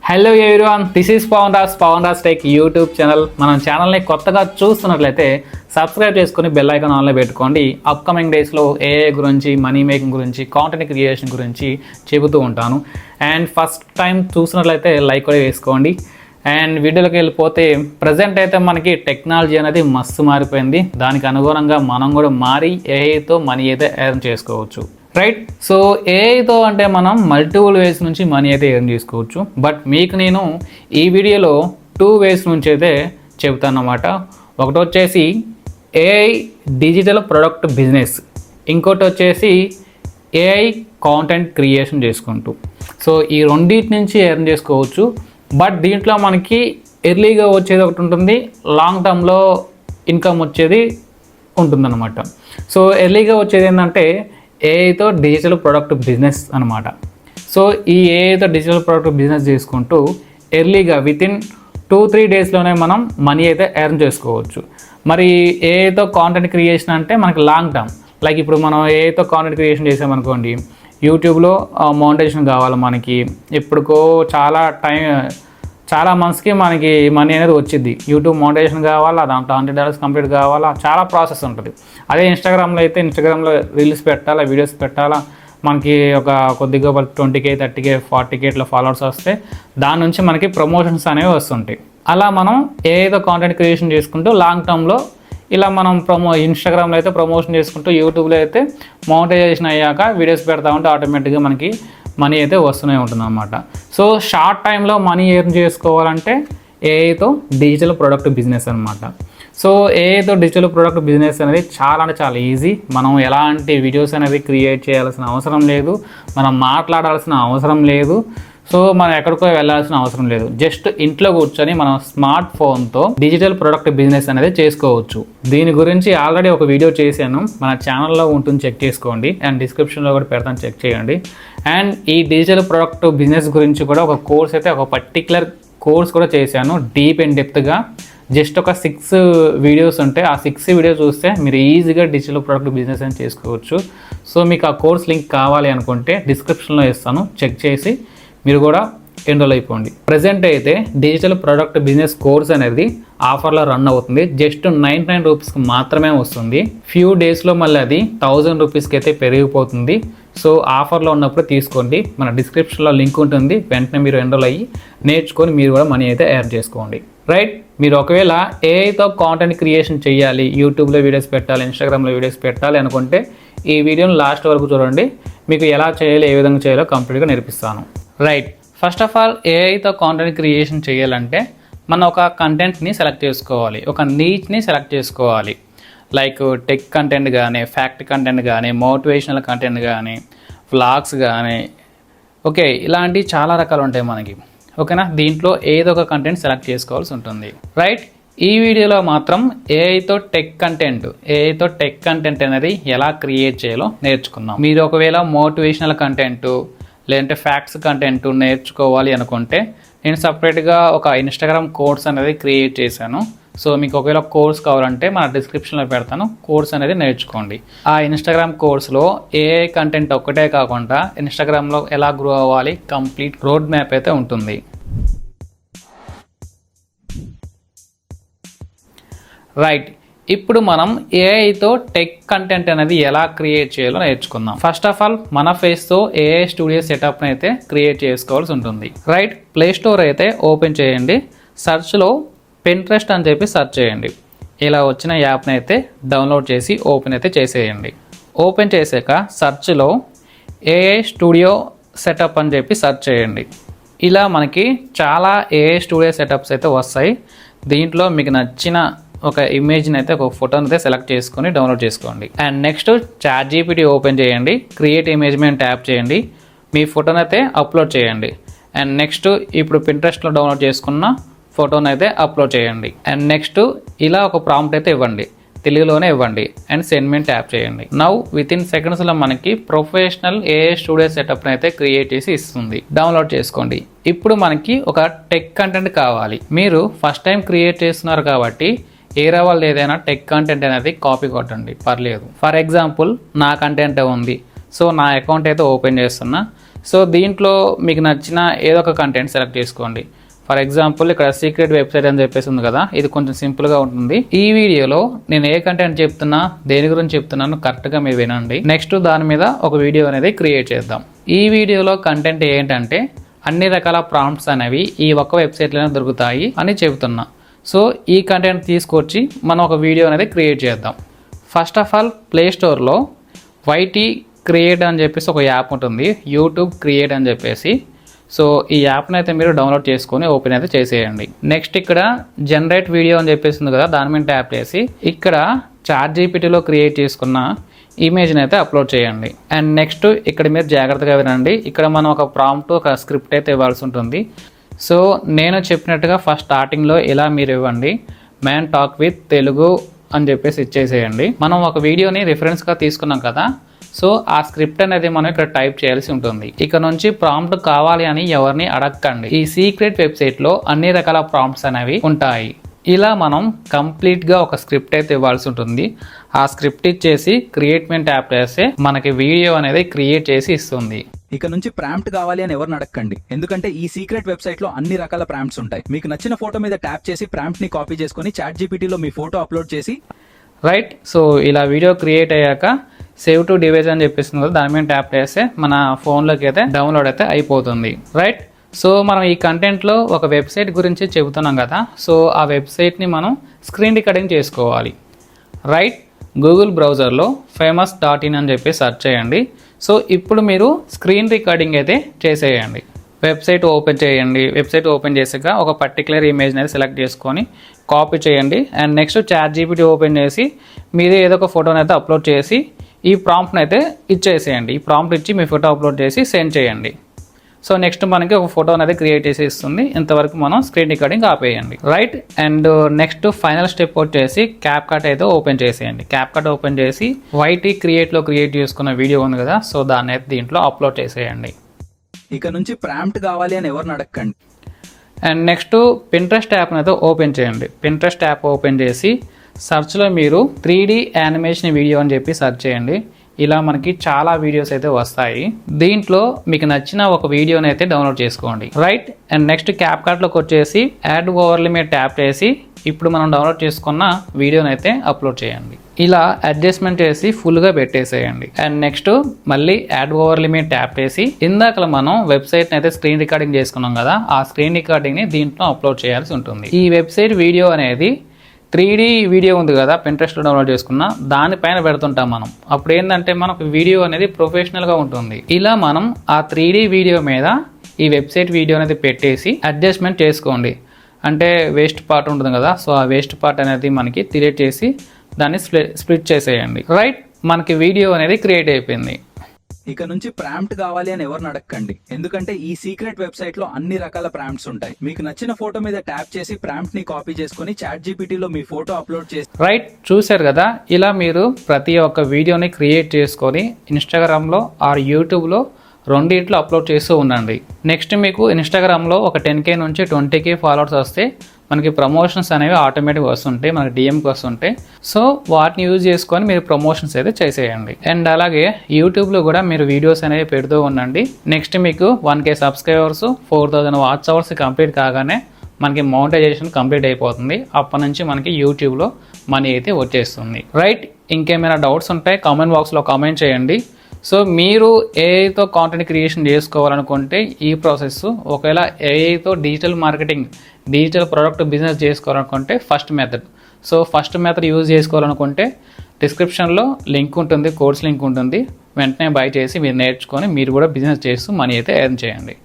Hello everyone, this is Pavan Raj tech YouTube channel. మన ఛానల్ని కొత్తగా చూస్తున్నట్లయితే సబ్స్క్రైబ్ చేసుకుని బెల్ ఐకాన్ ఆన్లో పెట్టుకోండి. అప్కమింగ్ డేస్లో ఏఐ గురించి, మనీ మేకింగ్ గురించి, కాంటెంట్ క్రియేషన్ గురించి చెబుతూ ఉంటాను. అండ్ ఫస్ట్ టైం చూసినట్లయితే లైక్ కూడా వేసుకోండి. అండ్ వీడియోలోకి వెళ్ళిపోతే ప్రజెంట్ అయితే మనకి టెక్నాలజీ అనేది మస్తు మారిపోయింది. దానికి అనుగుణంగా మనం కూడా మారి ఏఐతో మనీ అయితే ఎర్న్ చేసుకోవచ్చు, రైట్? సో ఏఐతో అంటే మనం మల్టిపుల్ వేస్ నుంచి మనీ అయితే ఎర్న్ చేసుకోవచ్చు. బట్ మీకు నేను ఈ వీడియోలో 2 వేస్ నుంచి అయితే చెబుతాను అన్నమాట. ఒకటి వచ్చేసి ఏఐ డిజిటల్ ప్రొడక్ట్ బిజినెస్, ఇంకోటి వచ్చేసి ఏఐ కాంటెంట్ క్రియేషన్ చేసుకుంటూ. సో ఈ రెండింటి నుంచి ఎర్న్ చేసుకోవచ్చు. బట్ దీంట్లో మనకి ఎర్లీగా వచ్చేది ఒకటి ఉంటుంది, లాంగ్ టర్మ్లో ఇన్కమ్ వచ్చేది ఉంటుందన్నమాట. సో ఎర్లీగా వచ్చేది ఏంటంటే ఏఐతో డిజిటల్ ప్రొడక్ట్ బిజినెస్ అనమాట. సో ఈ ఏఐతో డిజిటల్ ప్రొడక్ట్ బిజినెస్ చేసుకుంటూ ఎర్లీగా వితిన్ 2-3 డేస్లోనే మనం మనీ అయితే ఎర్న్ చేసుకోవచ్చు. మరి ఏఐతో కాంటెంట్ క్రియేషన్ అంటే మనకి లాంగ్ టర్మ్. లైక్ ఇప్పుడు మనం ఏఐతో కాంటెంట్ క్రియేషన్ చేసామనుకోండి, యూట్యూబ్లో మోనిటైజేషన్ కావాలి మనకి, ఎప్పుడుకో చాలా మంత్స్కి మనకి మనీ అనేది వచ్చింది. యూట్యూబ్ మోనిటైజేషన్ కావాలా, దాంట్లో $100 కంప్లీట్ కావాలా, చాలా ప్రాసెస్ ఉంటుంది. అదే ఇన్స్టాగ్రామ్లో అయితే ఇన్స్టాగ్రామ్లో రీల్స్ పెట్టాలా, వీడియోస్ పెట్టాలా, మనకి ఒక కొద్దిగా 20K 30K 40K ఇట్లా ఫాలోవర్స్ వస్తే దాని నుంచి మనకి ప్రమోషన్స్ అనేవి వస్తుంటాయి. అలా మనం ఏదో కాంటెంట్ క్రియేషన్ చేసుకుంటూ లాంగ్ టర్మ్లో ఇలా మనం ఇన్స్టాగ్రామ్లో అయితే ప్రమోషన్ చేసుకుంటూ, యూట్యూబ్లో అయితే మోనిటైజేషన్ అయ్యాక వీడియోస్ పెడతా ఉంటే ఆటోమేటిక్గా మనకి మనీ అయితే వస్తూనే ఉంటుంది అన్నమాట. సో షార్ట్ టైంలో మనీ ఎర్న్ చేసుకోవాలంటే ఏఐతో డిజిటల్ ప్రొడక్ట్ బిజినెస్ అనమాట. సో ఏఐతో డిజిటల్ ప్రొడక్ట్ బిజినెస్ అనేది చాలా అంటే చాలా ఈజీ. మనం ఎలాంటి వీడియోస్ అనేది క్రియేట్ చేయాల్సిన అవసరం లేదు, మనం మాట్లాడాల్సిన అవసరం లేదు, సో మనం ఎక్కడికో వెళ్ళాల్సిన అవసరం లేదు. జస్ట్ ఇంట్లో కూర్చొని మనం స్మార్ట్ ఫోన్తో డిజిటల్ ప్రొడక్ట్ బిజినెస్ అనేది చేసుకోవచ్చు. దీని గురించి ఆల్రెడీ ఒక వీడియో చేశాను, మన ఛానల్లో ఉంటుంది, చెక్ చేసుకోండి. అండ్ డిస్క్రిప్షన్లో కూడా పెడతాను, చెక్ చేయండి. అండ్ ఈ డిజిటల్ ప్రొడక్ట్ బిజినెస్ గురించి కూడా ఒక కోర్స్ అయితే, ఒక పర్టికులర్ కోర్స్ కూడా చేశాను డీప్ అండ్ డెప్త్గా. జస్ట్ ఒక 6 వీడియోస్ ఉంటాయి, ఆ 6 వీడియోస్ చూస్తే మీరు ఈజీగా డిజిటల్ ప్రొడక్ట్ బిజినెస్ అని చేసుకోవచ్చు. సో మీకు ఆ కోర్స్ లింక్ కావాలి అనుకుంటే డిస్క్రిప్షన్లో ఇస్తాను, చెక్ చేసి మీరు కూడా ఎన్రోల్ అయిపోండి. ప్రజెంట్ అయితే డిజిటల్ ప్రొడక్ట్ బిజినెస్ కోర్స్ అనేది ఆఫర్లో రన్ అవుతుంది. జస్ట్ 99 రూపీస్కి మాత్రమే వస్తుంది. ఫ్యూ డేస్లో మళ్ళీ అది 1000 రూపీస్కి అయితే పెరిగిపోతుంది. సో ఆఫర్లో ఉన్నప్పుడు తీసుకోండి, మన డిస్క్రిప్షన్లో లింక్ ఉంటుంది, వెంటనే మీరు ఎన్రోల్ అయ్యి నేర్చుకొని మీరు కూడా మనీ అయితే ఎర్న్ చేసుకోండి, రైట్? మీరు ఒకవేళ ఏఐతో కాంటెంట్ క్రియేషన్ చేయాలి, యూట్యూబ్లో వీడియోస్ పెట్టాలి, ఇన్స్టాగ్రామ్లో వీడియోస్ పెట్టాలి అనుకుంటే ఈ వీడియోని లాస్ట్ వరకు చూడండి. మీకు ఎలా చేయాలి, ఏ విధంగా చేయాలో కంప్లీట్గా నేర్పిస్తాను, రైట్? ఫస్ట్ ఆఫ్ ఆల్ ఏఐతో కాంటెంట్ క్రియేషన్ చేయాలంటే మనం ఒక కంటెంట్ని సెలెక్ట్ చేసుకోవాలి, ఒక నీచ్ని సెలెక్ట్ చేసుకోవాలి. లైక్ టెక్ కంటెంట్ కానీ, ఫ్యాక్ట్ కంటెంట్ కానీ, మోటివేషనల్ కంటెంట్ కానీ, వ్లాగ్స్ కానీ, ఓకే, ఇలాంటి చాలా రకాలు ఉంటాయి మనకి, ఓకేనా? దీంట్లో ఏదో ఒక కంటెంట్ సెలెక్ట్ చేసుకోవాల్సి ఉంటుంది, రైట్? ఈ వీడియోలో మాత్రం ఏఐతో టెక్ కంటెంట్ అనేది ఎలా క్రియేట్ చేయాలో నేర్చుకుందాం. మీరు ఒకవేళ మోటివేషనల్ కంటెంట్ లేదంటే ఫ్యాక్ట్స్ కంటెంట్ నేర్చుకోవాలి అనుకుంటే నేను సపరేట్గా ఒక ఇన్స్టాగ్రామ్ కోర్స్ అనేది క్రియేట్ చేశాను. సో మీకు ఒకవేళ కోర్స్ కావాలంటే మన డిస్క్రిప్షన్లో పెడతాను, కోర్స్ అనేది నేర్చుకోండి. ఆ ఇన్స్టాగ్రామ్ కోర్స్లో ఏఐ కంటెంట్ ఒక్కటే కాకుండా ఇన్స్టాగ్రామ్లో ఎలా గ్రో అవ్వాలి కంప్లీట్ రోడ్ మ్యాప్ అయితే ఉంటుంది, రైట్? ఇప్పుడు మనం ఏఐతో టెక్ కంటెంట్ అనేది ఎలా క్రియేట్ చేయాలో నేర్చుకుందాం. ఫస్ట్ ఆఫ్ ఆల్ మన ఫేస్తో ఏఐ స్టూడియో సెటప్ని అయితే క్రియేట్ చేసుకోవాల్సి ఉంటుంది, రైట్? ప్లే స్టోర్ అయితే ఓపెన్ చేయండి, సర్చ్లో Pinterest అని చెప్పి సెర్చ్ చేయండి. ఇలా వచ్చిన యాప్ని అయితే డౌన్లోడ్ చేసి ఓపెన్ అయితే చేసేయండి. ఓపెన్ చేసాక సర్చ్లో ఏఐ స్టూడియో సెటప్ అని చెప్పి సెర్చ్ చేయండి. ఇలా మనకి చాలా ఏఐ స్టూడియో సెటప్స్ అయితే వస్తాయి. దీంట్లో మీకు నచ్చిన ఒక ఇమేజ్ని అయితే, ఒక ఫోటోని అయితే సెలెక్ట్ చేసుకొని డౌన్లోడ్ చేసుకోండి. అండ్ నెక్స్ట్ ChatGPT ఓపెన్ చేయండి, క్రియేట్ ఇమేజ్ మీద ట్యాప్ చేయండి, మీ ఫోటోని అయితే అప్లోడ్ చేయండి. అండ్ నెక్స్ట్ ఇప్పుడు Pinterestలో డౌన్లోడ్ చేసుకున్న ఫోటోని అయితే అప్లోడ్ చేయండి. అండ్ నెక్స్ట్ ఇలా ఒక ప్రాంప్ట్ అయితే ఇవ్వండి, తెలుగులోనే ఇవ్వండి, అండ్ సెండ్ మీ ట్యాప్ చేయండి. నౌ వితిన్ సెకండ్స్లో మనకి ప్రొఫెషనల్ ఏఐ స్టూడియో సెటప్ని అయితే క్రియేట్ చేసి ఇస్తుంది. డౌన్లోడ్ చేసుకోండి. ఇప్పుడు మనకి ఒక టెక్ కంటెంట్ కావాలి. మీరు ఫస్ట్ టైం క్రియేట్ చేస్తున్నారు కాబట్టి ఏరే వాళ్ళు ఏదైనా టెక్ కంటెంట్ అనేది కాపీ కొట్టండి, పర్లేదు. ఫర్ ఎగ్జాంపుల్ నా కంటెంట్ ఉంది, సో నా అకౌంట్ అయితే ఓపెన్ చేస్తున్నా. సో దీంట్లో మీకు నచ్చిన ఏదో ఒక కంటెంట్ సెలెక్ట్ చేసుకోండి. ఫర్ ఎగ్జాంపుల్ ఇక్కడ సీక్రెట్ వెబ్సైట్ అని చెప్పేసి ఉంది కదా, ఇది కొంచెం సింపుల్గా ఉంటుంది. ఈ వీడియోలో నేను ఏ కంటెంట్ చెప్తున్నా, దేని గురించి చెప్తున్నాను కరెక్ట్గా మీరు వినండి. నెక్స్ట్ దాని మీద ఒక వీడియో అనేది క్రియేట్ చేద్దాం. ఈ వీడియోలో కంటెంట్ ఏంటంటే అన్ని రకాల ప్రాంప్ట్స్ అనేవి ఈ ఒక్క వెబ్సైట్లోనే దొరుకుతాయి అని చెబుతున్నా. సో ఈ కంటెంట్ తీసుకొచ్చి మనం ఒక వీడియో అనేది క్రియేట్ చేద్దాం. ఫస్ట్ ఆఫ్ ఆల్ ప్లే స్టోర్లో వైటీ క్రియేట్ అని చెప్పేసి ఒక యాప్ ఉంటుంది, యూట్యూబ్ క్రియేట్ అని చెప్పేసి. సో ఈ యాప్ని అయితే మీరు డౌన్లోడ్ చేసుకొని ఓపెన్ అయితే చేసేయండి. నెక్స్ట్ ఇక్కడ జనరేట్ వీడియో అని చెప్పేసింది కదా, దాని మీద ట్యాప్ చేసి ఇక్కడ ChatGPTలో క్రియేట్ చేసుకున్న ఇమేజ్ని అయితే అప్లోడ్ చేయండి. అండ్ నెక్స్ట్ ఇక్కడ మీరు జాగ్రత్తగా వినండి, ఇక్కడ మనం ఒక ప్రాంప్ట్ ఒక స్క్రిప్ట్ అయితే ఇవ్వాల్సి ఉంటుంది. సో నేను చెప్పినట్టుగా ఫస్ట్ స్టార్టింగ్లో ఇలా మీరు ఇవ్వండి, మ్యాన్ టాక్ విత్ తెలుగు అని చెప్పేసి ఇచ్చేసేయండి. మనం ఒక వీడియోని రిఫరెన్స్గా తీసుకున్నాం కదా, సో ఆ స్క్రిప్ట్ అనేది మనం ఇక్కడ టైప్ చేయాల్సి ఉంటుంది. ఇక నుంచి ప్రాంప్ట్ కావాలి అని ఎవరిని అడగకండి. ఈ సీక్రెట్ వెబ్సైట్లో అన్ని రకాల ప్రాంప్ట్స్ అనేవి ఉంటాయి. ఇలా మనం కంప్లీట్గా ఒక స్క్రిప్ట్ అయితే ఇవ్వాల్సి ఉంటుంది. ఆ స్క్రిప్ట్ ఇచ్చేసి క్రియేట్ మీద ట్యాప్ చేస్తే మనకి వీడియో అనేది క్రియేట్ చేసి ఇస్తుంది. ఇక నుంచి ప్రాంప్ట్ కావాలి అని ఎవరిని అడగకండి, ఎందుకంటే ఈ సీక్రెట్ వెబ్సైట్ లో అన్ని రకాల ప్రాంప్ట్స్ ఉంటాయి. మీకు నచ్చిన ఫోటో మీద ట్యాప్ చేసి ప్రాంప్ట్ ని కాపీ చేసుకొని ChatGPTలో మీ ఫోటో అప్లోడ్ చేసి రైట్. సో ఇలా వీడియో క్రియేట్ అయ్యాక సేవ్ టు డివైస్ అని చెప్పేసింది కదా, దాని మీద ట్యాప్ చేస్తే మన ఫోన్లోకి అయితే డౌన్లోడ్ అయితే అయిపోతుంది. రైట్. సో మనం ఈ కంటెంట్లో ఒక వెబ్సైట్ గురించి చెబుతున్నాం కదా, సో ఆ వెబ్సైట్ని మనం స్క్రీన్ రికార్డింగ్ చేసుకోవాలి. రైట్. గూగుల్ బ్రౌజర్లో famous.in అని చెప్పి సెర్చ్ చేయండి. సో ఇప్పుడు మీరు స్క్రీన్ రికార్డింగ్ అయితే చేసేయండి. వెబ్సైట్ ఓపెన్ చేయండి. వెబ్సైట్ ఓపెన్ చేసాక ఒక పర్టికులర్ ఇమేజ్ అనేది సెలెక్ట్ చేసుకొని కాపీ చేయండి. అండ్ నెక్స్ట్ ChatGPT ఓపెన్ చేసి మీదే ఏదో ఒక ఫోటోని అయితే అప్లోడ్ చేసి ఈ ప్రాంప్ట్ని అయితే ఇచ్చేసేయండి. ఈ ప్రాంప్ట్ ఇచ్చి మీ ఫోటో అప్లోడ్ చేసి సెండ్ చేయండి. సో నెక్స్ట్ మనకి ఒక ఫోటో అనేది క్రియేట్ చేసి ఇస్తుంది. ఇంతవరకు మనం స్క్రీన్ రికార్డింగ్ ఆపేయండి. Right. And next final step వచ్చేసి CapCut అయితే ఓపెన్ చేసేయండి. CapCut ఓపెన్ చేసి వైటీ క్రియేట్లో క్రియేట్ చేసుకున్న వీడియో ఉంది కదా, సో దాన్ని అయితే దీంట్లో అప్లోడ్ చేసేయండి. ఇక నుంచి ప్రాంప్ట్ కావాలి అని ఎవరిని అడగకండి. అండ్ నెక్స్ట్ Pinterest యాప్ని అయితే ఓపెన్ చేయండి. Pinterest యాప్ ఓపెన్ చేసి సర్చ్లో మీరు 3D యానిమేషన్ వీడియో అని చెప్పి సెర్చ్ చేయండి. ఇలా మనకి చాలా వీడియోస్ అయితే వస్తాయి. దీంట్లో మీకు నచ్చిన ఒక వీడియోని అయితే డౌన్లోడ్ చేసుకోండి. రైట్. అండ్ నెక్స్ట్ CapCutలోకి వచ్చేసి యాడ్ ఓవర్లీ మీద ట్యాప్ చేసి ఇప్పుడు మనం డౌన్లోడ్ చేసుకున్న వీడియోని అయితే అప్లోడ్ చేయండి. ఇలా అడ్జస్ట్మెంట్ చేసి ఫుల్గా పెట్టేసేయండి. అండ్ నెక్స్ట్ మళ్ళీ యాడ్ ఓవర్లీ మీద ట్యాప్ చేసి ఇందాక మనం వెబ్సైట్ని అయితే స్క్రీన్ రికార్డింగ్ చేసుకున్నాం కదా, ఆ స్క్రీన్ రికార్డింగ్ని దీంట్లో అప్లోడ్ చేయాల్సి ఉంటుంది. ఈ వెబ్సైట్ వీడియో అనేది 3D వీడియో ఉంది కదా, Pinterestలో డౌన్లోడ్ చేసుకున్న దానిపైన పెడుతుంటాం మనం. అప్పుడు ఏంటంటే మనకు వీడియో అనేది ప్రొఫెషనల్గా ఉంటుంది. ఇలా మనం ఆ 3D వీడియో మీద ఈ వెబ్సైట్ వీడియో అనేది పెట్టేసి అడ్జస్ట్మెంట్ చేసుకోండి. అంటే వేస్ట్ పార్ట్ ఉంటుంది కదా, సో ఆ వేస్ట్ పార్ట్ అనేది మనకి డిలీట్ చేసి దాన్ని స్ప్లిట్ చేసేయండి. రైట్. మనకి వీడియో అనేది క్రియేట్ అయిపోయింది. ఇక నుంచి ప్రాంప్ట్ కావాలి అని ఎవరిని అడగకండి, ఎందుకంటే ఈ సీక్రెట్ వెబ్సైట్ లో అన్ని రకాల ప్రాంప్ట్స్ ఉంటాయి. మీకు నచ్చిన ఫోటో మీద ట్యాప్ చేసి ప్రాంప్ట్ ని కాపీ చేసుకొని ChatGPTలో మీ ఫోటో అప్లోడ్ చేసి రైట్. చూశారు కదా, ఇలా మీరు ప్రతి ఒక్క వీడియోని క్రియేట్ చేసుకొని ఇన్స్టాగ్రామ్లో ఆర్ యూట్యూబ్లో రెండింటిలో అప్లోడ్ చేస్తూ ఉండండి. నెక్స్ట్ మీకు ఇన్స్టాగ్రామ్లో ఒక 10K నుంచి 20K ఫాలోవర్స్ వస్తే మనకి ప్రమోషన్స్ అనేవి ఆటోమేటిక్గా వస్తుంటాయి, మనకి DMకి వస్తుంటాయి. సో వాటిని యూజ్ చేసుకొని మీరు ప్రమోషన్స్ అయితే చేసేయండి. అండ్ అలాగే యూట్యూబ్లో కూడా మీరు వీడియోస్ అనేవి పెడుతూ ఉండండి. నెక్స్ట్ మీకు 1K subscribers 4000 watch hours complete కాగానే మనకి మౌంటైజేషన్ కంప్లీట్ అయిపోతుంది. అప్పటి నుంచి మనకి యూట్యూబ్లో మనీ అయితే వచ్చేస్తుంది. రైట్. ఇంకేమైనా డౌట్స్ ఉంటే కామెంట్ బాక్స్లో కామెంట్ చేయండి. సో మీరు ఏఐతో కాంటెంట్ క్రియేషన్ చేసుకోవాలనుకుంటే ఈ ప్రాసెస్, ఒకవేళ ఏఐతో digital marketing, digital product business చేసుకోవాలనుకుంటే first method. So first method use చేసుకోవాలనుకుంటే డిస్క్రిప్షన్లో లింక్ ఉంటుంది, కోర్స్ లింక్ ఉంటుంది. వెంటనే బై చేసి మీరు నేర్చుకొని మీరు కూడా బిజినెస్ చేస్తూ మనీ అయితే ఎర్న్ చేయండి.